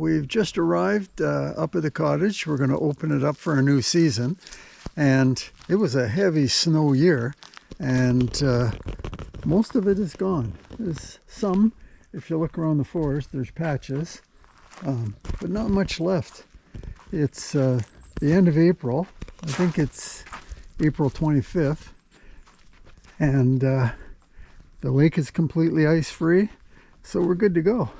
we've just arrived up at the cottage. We're going to open it up for a new season. And it was a heavy snow year, and most of it is gone. There's some, if you look around the forest, there's patches, but not much left. It's the end of April. I think it's April 25th. And the lake is completely ice-free, so we're good to go.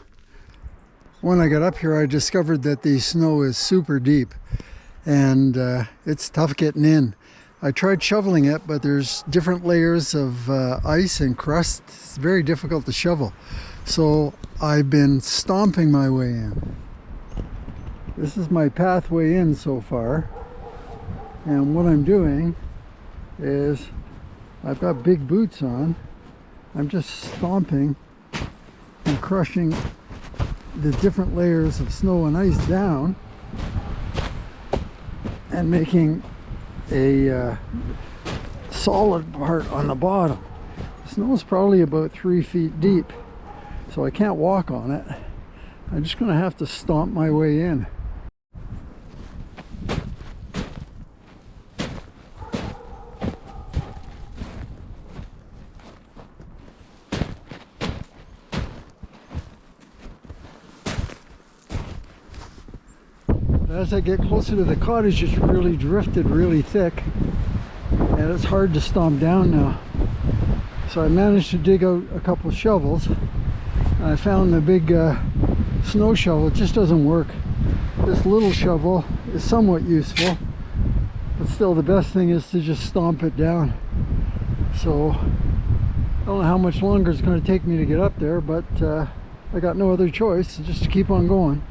When I got up here, I discovered that the snow is super deep, and it's tough getting in. I tried shoveling it, but there's different layers of ice and crust. It's very difficult to shovel. So I've been stomping my way in. This is my pathway in so far. And what I'm doing is, I've got big boots on. I'm just stomping and crushing the different layers of snow and ice down and making a solid part on the bottom. The snow is probably about 3 feet deep, so I can't walk on it. I'm just going to have to stomp my way in. As I get closer to the cottage, it's really drifted really thick, and it's hard to stomp down now. So I managed to dig out a couple of shovels, and I found the big snow shovel. It just doesn't work. This little shovel is somewhat useful, but still the best thing is to just stomp it down. So I don't know how much longer it's going to take me to get up there, but I got no other choice, just to keep on going.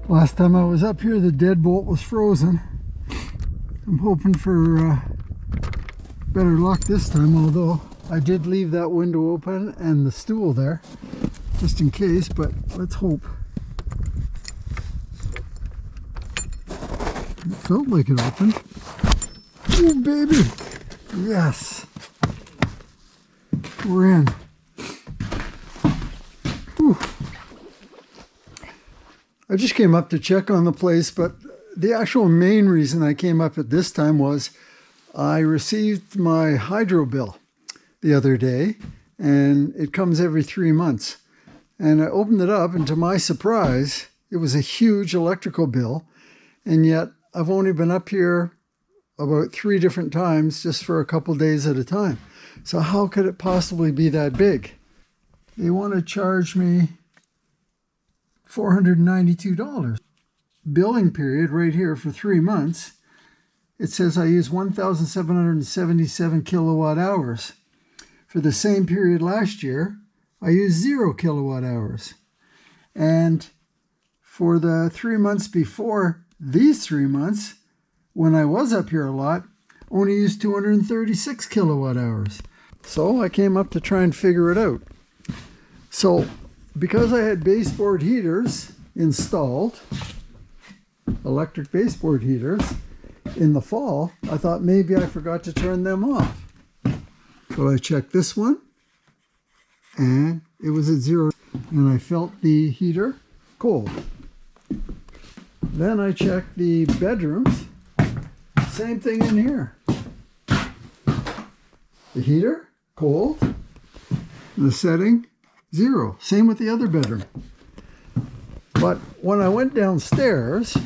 Last time I was up here, the deadbolt was frozen. I'm hoping for better luck this time, although I did leave that window open and the stool there, just in case, but let's hope. It felt like it opened. Oh, baby! Yes! We're in. Whew. I just came up to check on the place, but the actual main reason I came up at this time was I received my hydro bill the other day, and it comes every 3 months. And I opened it up, and to my surprise, it was a huge electrical bill, and yet I've only been up here about 3 different times just for a couple days at a time. So how could it possibly be that big? They want to charge me $492. Billing period right here for 3 months. It says I use 1,777 kilowatt hours. For the same period last year, I used 0 kilowatt hours. And for the 3 months before these 3 months, when I was up here a lot, only used 236 kilowatt hours. So I came up to try and figure it out. So because I had baseboard heaters installed, electric baseboard heaters, in the fall, I thought maybe I forgot to turn them off. So I checked this one, and it was at 0, and I felt the heater cold. Then I checked the bedrooms, same thing in here. The heater, cold. The setting, 0. Same with the other bedroom. But when I went downstairs,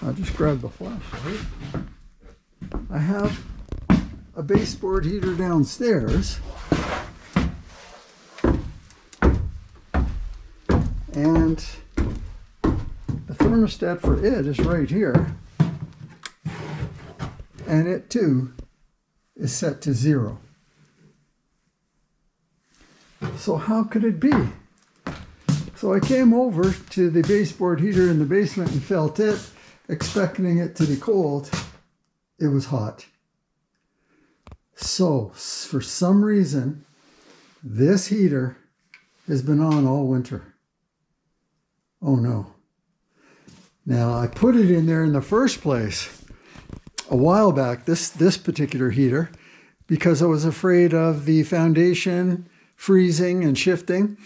I'll just grab the flashlight. I have a baseboard heater downstairs. And the thermostat for it is right here. And it too is set to 0. So how could it be? So I came over to the baseboard heater in the basement and felt it, expecting it to be cold. It was hot. So for some reason, this heater has been on all winter. Oh no. Now I put it in there in the first place a while back, this particular heater, because I was afraid of the foundation freezing and shifting.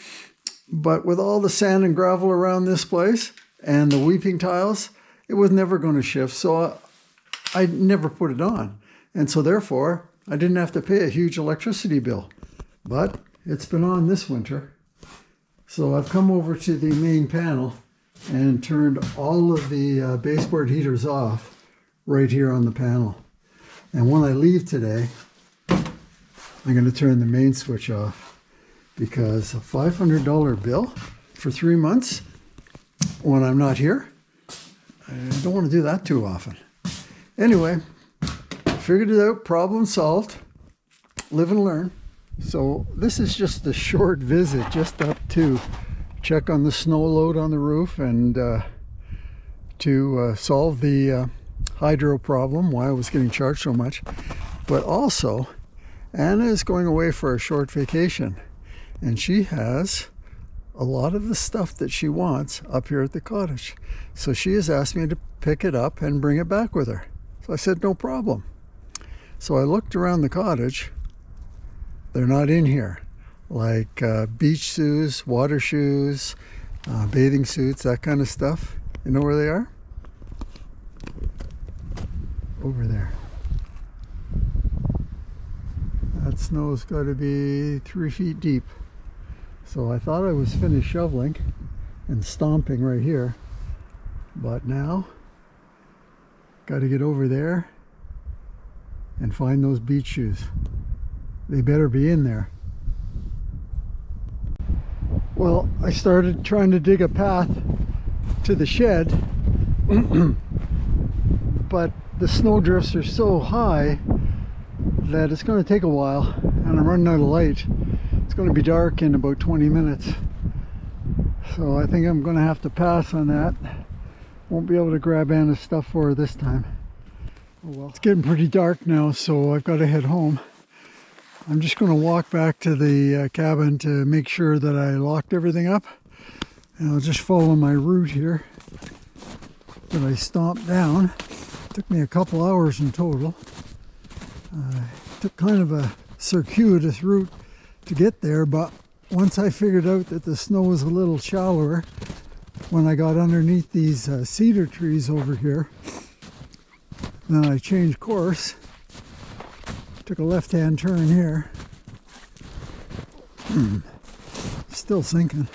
But with all the sand and gravel around this place and the weeping tiles, it was never going to shift. So I never put it on. And so therefore, I didn't have to pay a huge electricity bill. But it's been on this winter. So I've come over to the main panel and turned all of the baseboard heaters off right here on the panel. And when I leave today, I'm going to turn the main switch off, because a $500 bill for 3 months when I'm not here, I don't want to do that too often. Anyway, figured it out, problem solved, live and learn. So this is just a short visit, just up to check on the snow load on the roof and to solve the hydro problem, why I was getting charged so much. But also, Anna is going away for a short vacation. And she has a lot of the stuff that she wants up here at the cottage. So she has asked me to pick it up and bring it back with her. So I said, no problem. So I looked around the cottage. They're not in here. Like beach shoes, water shoes, bathing suits, that kind of stuff. You know where they are? Over there. That snow's got to be 3 feet deep. So I thought I was finished shoveling and stomping right here, but now got to get over there and find those beach shoes. They better be in there. Well, I started trying to dig a path to the shed, but the snowdrifts are so high that it's going to take a while, and I'm running out of light. It's going to be dark in about 20 minutes. So I think I'm going to have to pass on that. Won't be able to grab Anna's stuff for her this time. Oh well. It's getting pretty dark now, so I've got to head home. I'm just going to walk back to the cabin to make sure that I locked everything up. And I'll just follow my route here that I stomped down. It took me a couple hours in total. Took kind of a circuitous route to get there, but once I figured out that the snow was a little shallower, when I got underneath these cedar trees over here, then I changed course, took a left-hand turn here. Still sinking.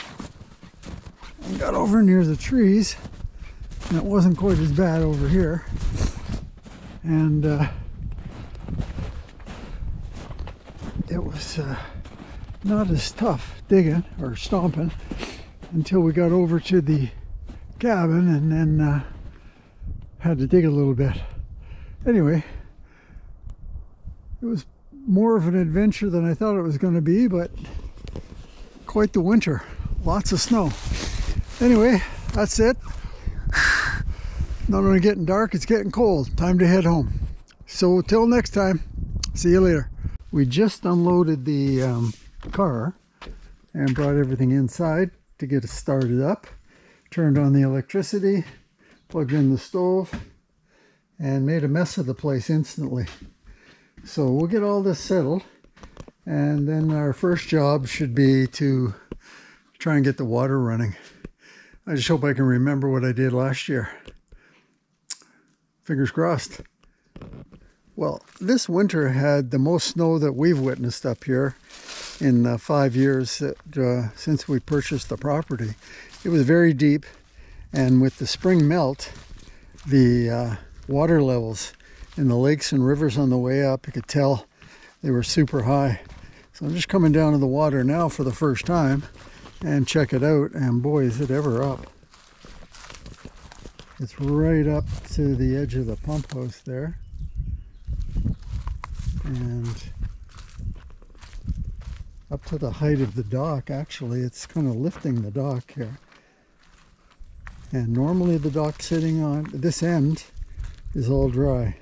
And got over near the trees, and it wasn't quite as bad over here. And it was not as tough digging or stomping until we got over to the cabin, and then had to dig a little bit. Anyway, it was more of an adventure than I thought it was going to be, but quite the winter. Lots of snow. Anyway, that's it. Not only getting dark, it's getting cold. Time to head home. So till next time, see you later. We just unloaded the car and brought everything inside to get it started up. Turned on the electricity, plugged in the stove, and made a mess of the place instantly. So we'll get all this settled, and then our first job should be to try and get the water running. I just hope I can remember what I did last year. Fingers crossed. Well, this winter had the most snow that we've witnessed up here in 5 years since we purchased the property. It was very deep, and with the spring melt, the water levels in the lakes and rivers on the way up, you could tell they were super high. So I'm just coming down to the water now for the first time and check it out, and boy, is it ever up. It's right up to the edge of the pump house there. And up to the height of the dock. Actually, it's kind of lifting the dock here. And normally the dock sitting on this end is all dry.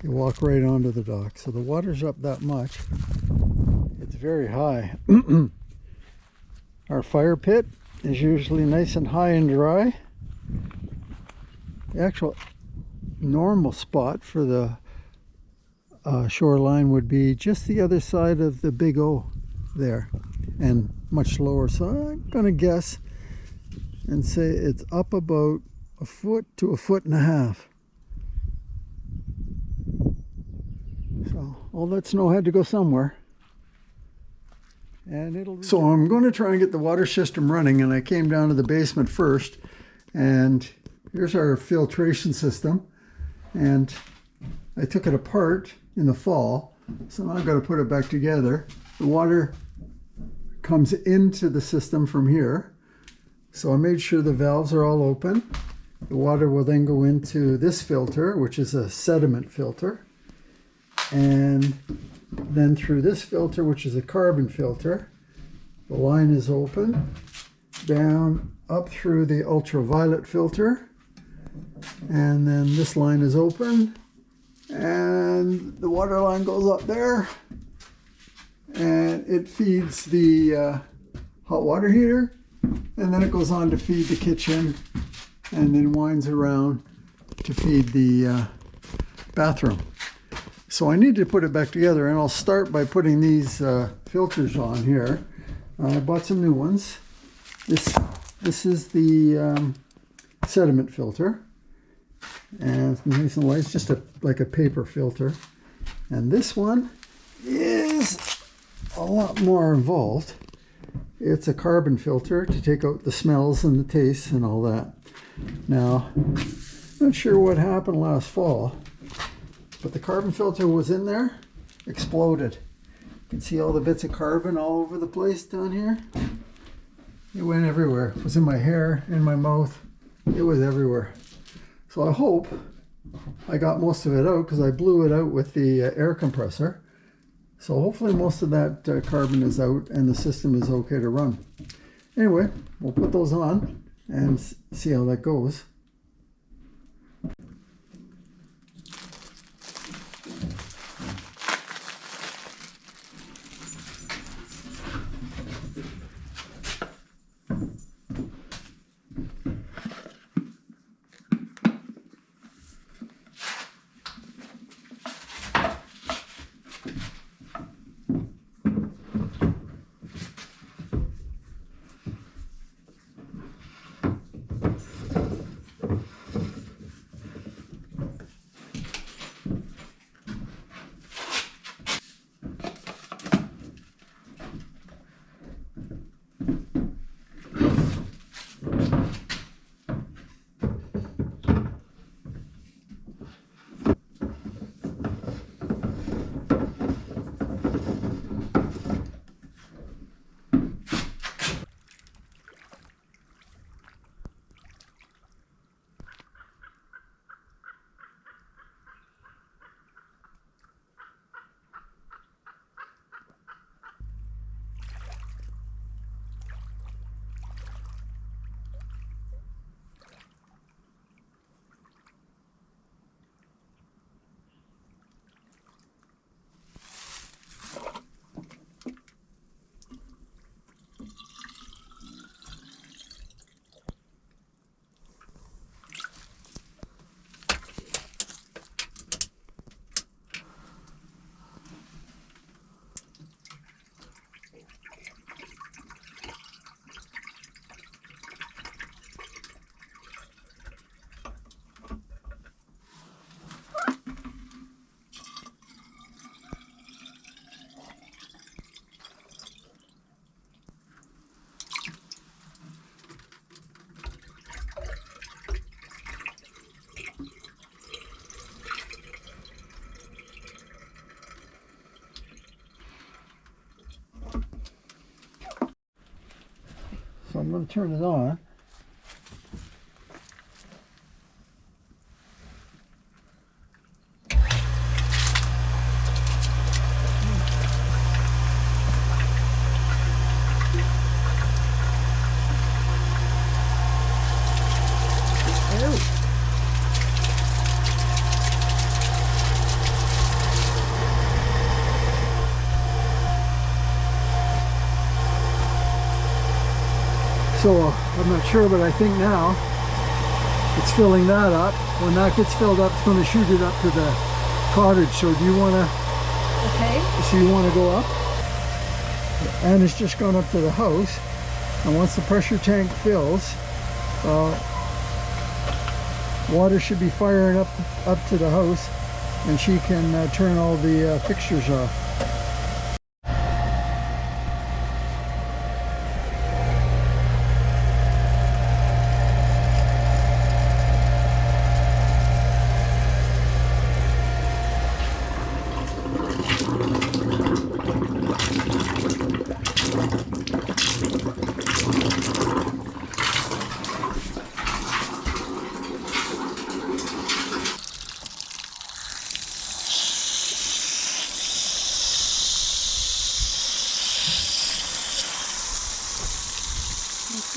You walk right onto the dock. So the water's up that much. It's very high. Our fire pit is usually nice and high and dry. The actual normal spot for the shoreline would be just the other side of the big O there, and much lower. So I'm gonna guess and say it's up about a foot to 1.5 feet. So all that snow had to go somewhere, and so I'm going to try and get the water system running. And I came down to the basement first, and here's our filtration system, and I took it apart in the fall, so now I've got to put it back together. The water comes into the system from here, so I made sure the valves are all open. The water will then go into this filter, which is a sediment filter, and then through this filter, which is a carbon filter. The line is open down up through the ultraviolet filter, and then this line is open, and the water line goes up there, and it feeds the hot water heater, and then it goes on to feed the kitchen, and then winds around to feed the bathroom. So I need to put it back together, and I'll start by putting these filters on here. I bought some new ones. This is the sediment filter, and it's nice and light. It's just like a paper filter. And this one is a lot more involved. It's a carbon filter to take out the smells and the tastes and all that. Now, not sure what happened last fall, but the carbon filter was in there, exploded. You can see all the bits of carbon all over the place down here. It went everywhere. It was in my hair, in my mouth. It was everywhere. So I hope I got most of it out, because I blew it out with the air compressor. So hopefully most of that carbon is out and the system is okay to run. Anyway, we'll put those on and see how that goes. I'm going to turn it on. So I'm not sure, but I think now it's filling that up. When that gets filled up, it's going to shoot it up to the cottage. So do you want to? Okay. So you want to go up? And it's just gone up to the house. And once the pressure tank fills, water should be firing up to the house, and she can turn all the fixtures off.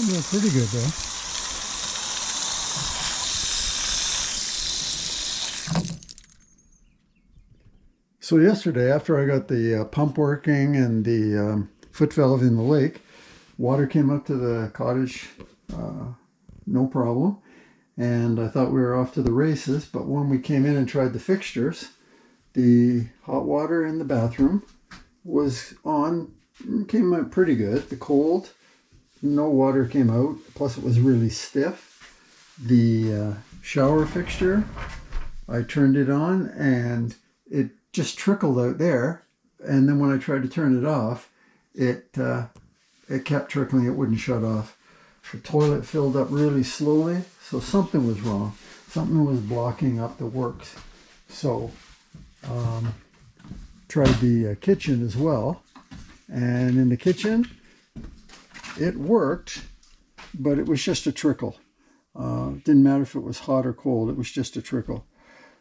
They're pretty good though. So yesterday, after I got the pump working and the foot valve in the lake, water came up to the cottage, no problem. And I thought we were off to the races, but when we came in and tried the fixtures, the hot water in the bathroom was on, came out pretty good. The cold, no water came out, plus it was really stiff. The shower fixture, I turned it on and it just trickled out there. And then when I tried to turn it off, it kept trickling, it wouldn't shut off. The toilet filled up really slowly, so something was wrong. Something was blocking up the works. So, tried the kitchen as well. And in the kitchen, it worked, but it was just a trickle. Didn't matter if it was hot or cold, it was just a trickle.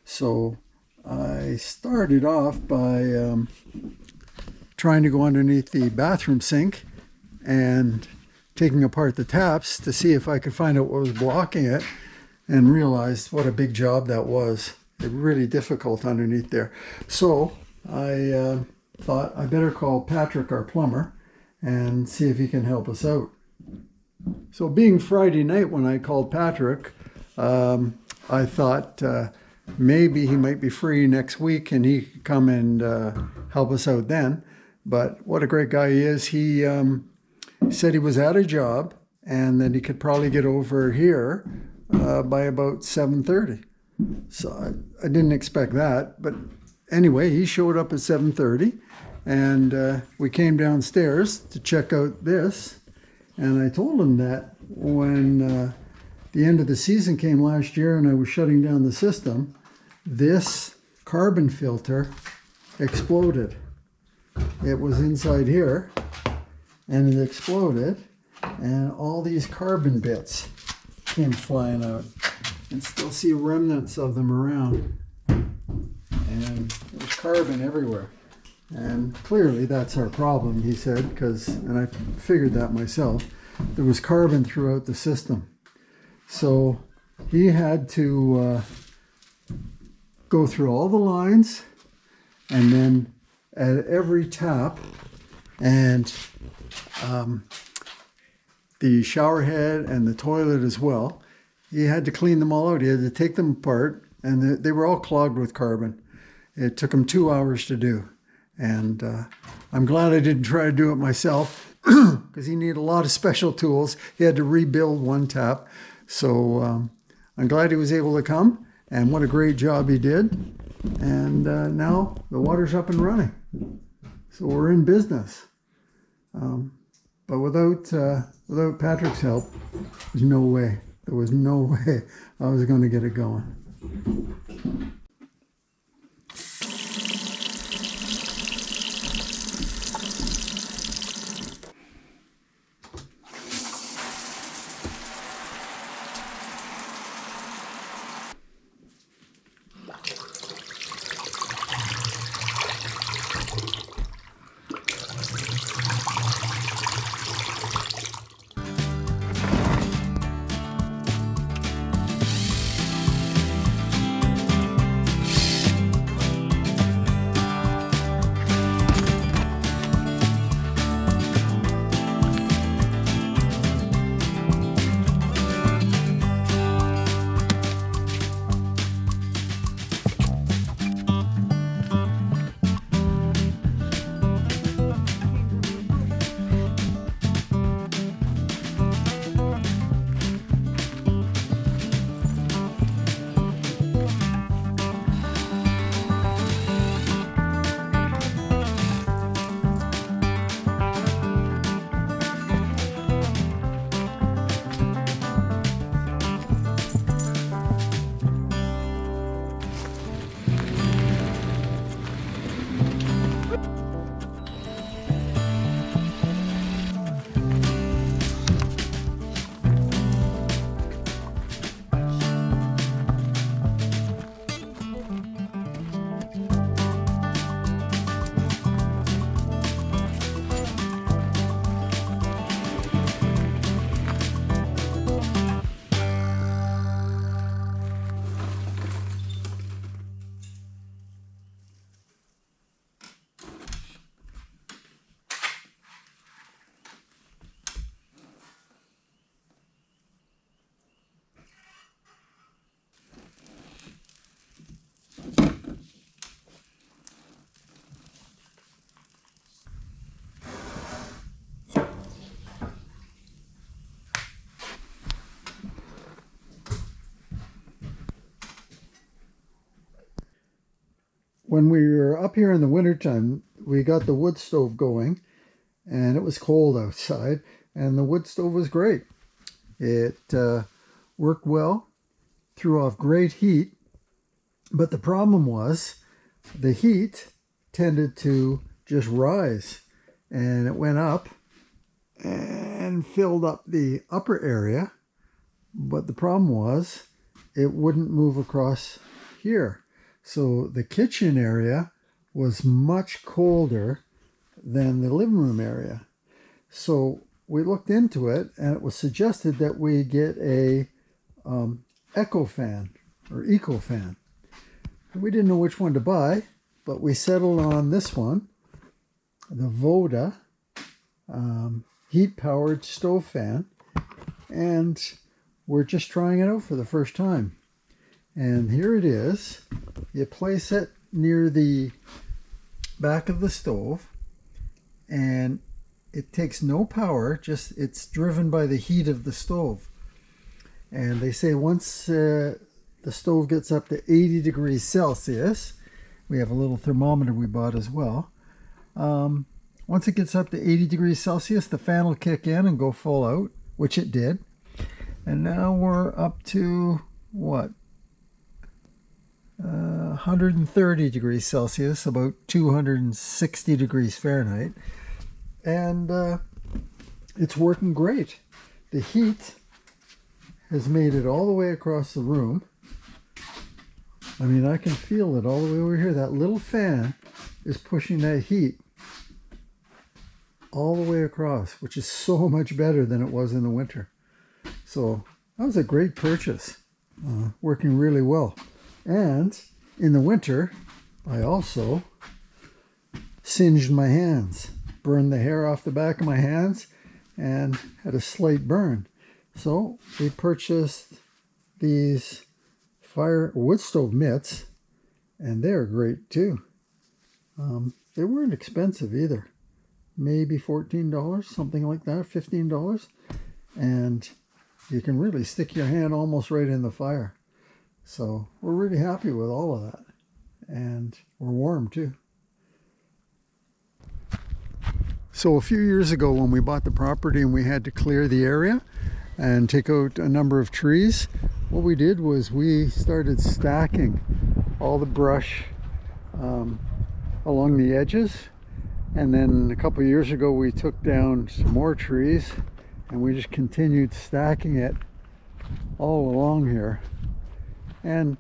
So I started off by trying to go underneath the bathroom sink and taking apart the taps to see if I could find out what was blocking it, and realized what a big job that was. It really difficult underneath there. So I thought I better call Patrick, our plumber, and see if he can help us out. So being Friday night when I called Patrick, I thought maybe he might be free next week and he could come and help us out then. But what a great guy he is. He said he was at a job and that he could probably get over here by about 7:30. So I didn't expect that, but anyway, he showed up at 7:30. And we came downstairs to check out this, and I told him that when the end of the season came last year and I was shutting down the system, this carbon filter exploded. It was inside here, and it exploded, and all these carbon bits came flying out. And still see remnants of them around. And there's carbon everywhere. And clearly that's our problem, he said, and I figured that myself, there was carbon throughout the system. So he had to go through all the lines, and then at every tap, and the shower head and the toilet as well, he had to clean them all out. He had to take them apart, and they were all clogged with carbon. It took him 2 hours to do. And I'm glad I didn't try to do it myself, because he needed a lot of special tools. He had to rebuild one tap. So I'm glad he was able to come, and what a great job he did. And now the water's up and running. So we're in business. But without Patrick's help, there's no way. There was no way I was going to get it going. when we were up here in the wintertime, we got the wood stove going, and it was cold outside, and the wood stove was great. It worked well, threw off great heat, but the problem was the heat tended to just rise, and it went up and filled up the upper area, but the problem was it wouldn't move across here. So the kitchen area was much colder than the living room area. So we looked into it, and it was suggested that we get a eco fan or eco fan. We didn't know which one to buy, but we settled on this one, the Voda heat-powered stove fan, and we're just trying it out for the first time. And here it is. You place it near the back of the stove, and it takes no power, just it's driven by the heat of the stove. And they say once the stove gets up to 80 degrees Celsius, we have a little thermometer we bought as well. Once it gets up to 80 degrees Celsius, the fan will kick in and go full out, which it did. And now we're up to, what? 130 degrees Celsius, about 260 degrees Fahrenheit. And it's working great. The heat has made it all the way across the room. I mean, I can feel it all the way over here. That little fan is pushing that heat all the way across, which is so much better than it was in the winter. So that was a great purchase, working really well. And in the winter, I also singed my hands, burned the hair off the back of my hands, and had a slight burn. So we purchased these wood stove mitts, and they're great too. They weren't expensive either. Maybe $14, something like that, $15. And you can really stick your hand almost right in the fire. So we're really happy with all of that. And we're warm too. So a few years ago when we bought the property and we had to clear the area and take out a number of trees, what we did was we started stacking all the brush along the edges. And then a couple of years ago we took down some more trees and we just continued stacking it all along here. And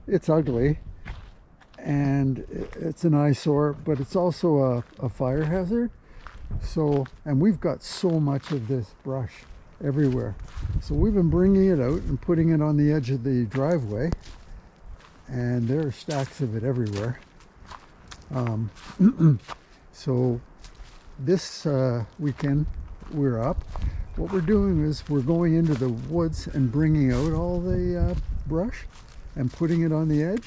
it's ugly and it's an eyesore, but it's also a fire hazard. So, and we've got so much of this brush everywhere. So we've been bringing it out and putting it on the edge of the driveway, and there are stacks of it everywhere. So this weekend we're up. What we're doing is we're going into the woods and bringing out all the brush and putting it on the edge.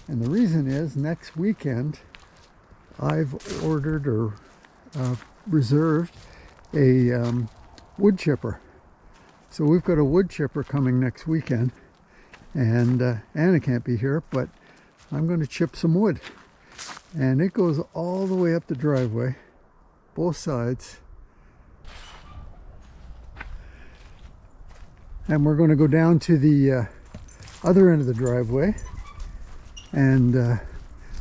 And the reason is next weekend I've ordered or reserved a wood chipper. So we've got a wood chipper coming next weekend, and Anna can't be here, but I'm going to chip some wood. And it goes all the way up the driveway, both sides. And we're going to go down to the other end of the driveway. And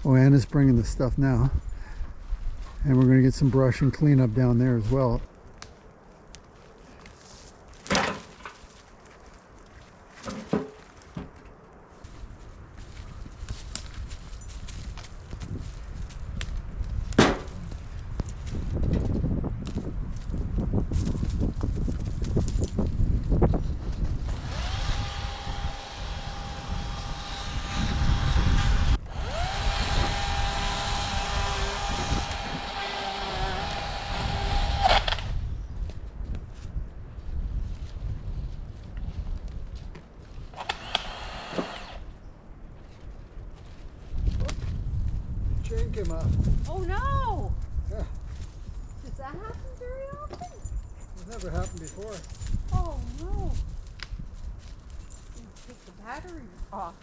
Anna's bringing the stuff now. And we're going to get some brush and clean up down there as well. Chain came off. Oh no! Yeah. Does that happen very often? It's never happened before. Oh no! You take the battery off.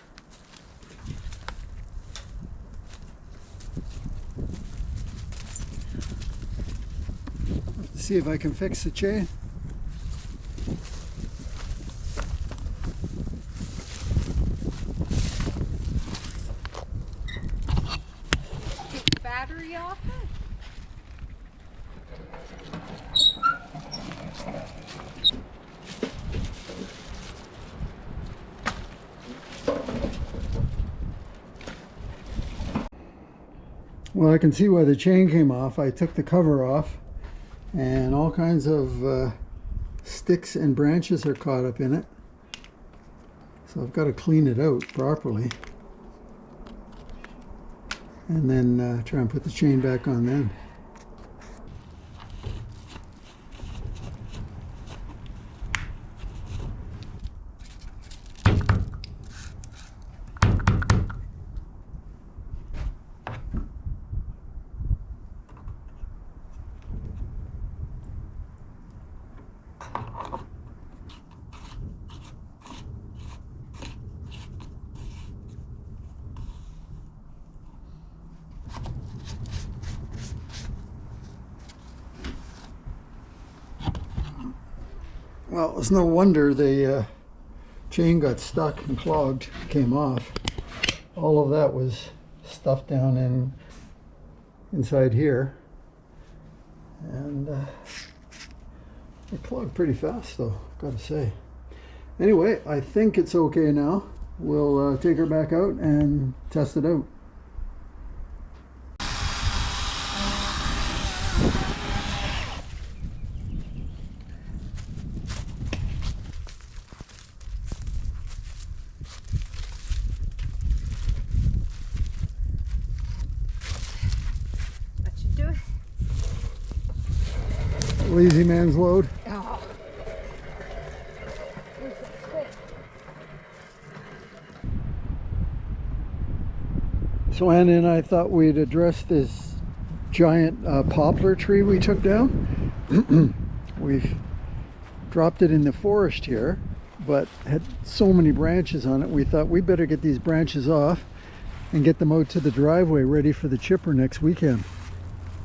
see if I can fix the chain. Take the battery off it? Well, I can see why the chain came off. I took the cover off and all kinds of sticks and branches are caught up in it. So I've got to clean it out properly and then try and put the chain back on then. Well, it's no wonder the chain got stuck and clogged, came off. All of that was stuffed down inside here. And it clogged pretty fast though, gotta say. Anyway, I think it's okay now. We'll take her back out and test it out. That should do it. Lazy man's load. Oh. So Anna and I thought we'd address this giant poplar tree we took down. We've dropped it in the forest here, but had so many branches on it, we thought we better get these branches off and get them out to the driveway ready for the chipper next weekend.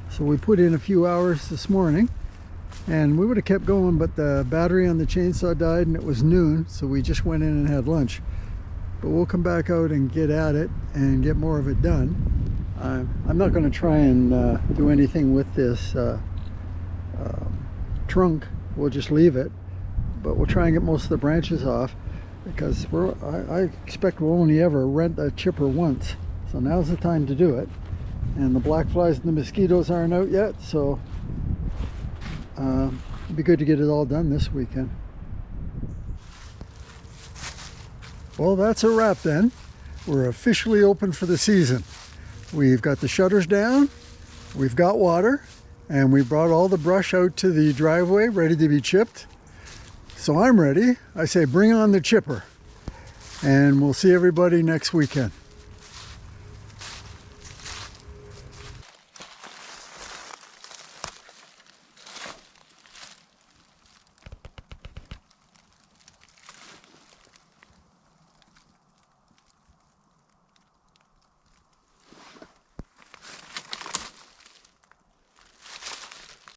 So we put in a few hours this morning and we would have kept going, but the battery on the chainsaw died and it was noon, so we just went in and had lunch. But we'll come back out and get at it and get more of it done. I'm not going to try and do anything with this trunk. We'll just leave it, but we'll try and get most of the branches off because I expect we'll only ever rent a chipper once. So now's the time to do it. And the black flies and the mosquitoes aren't out yet, so it'd be good to get it all done this weekend. Well, that's a wrap then. We're officially open for the season. We've got the shutters down, we've got water, and we brought all the brush out to the driveway ready to be chipped. So I'm ready. I say bring on the chipper, and we'll see everybody next weekend.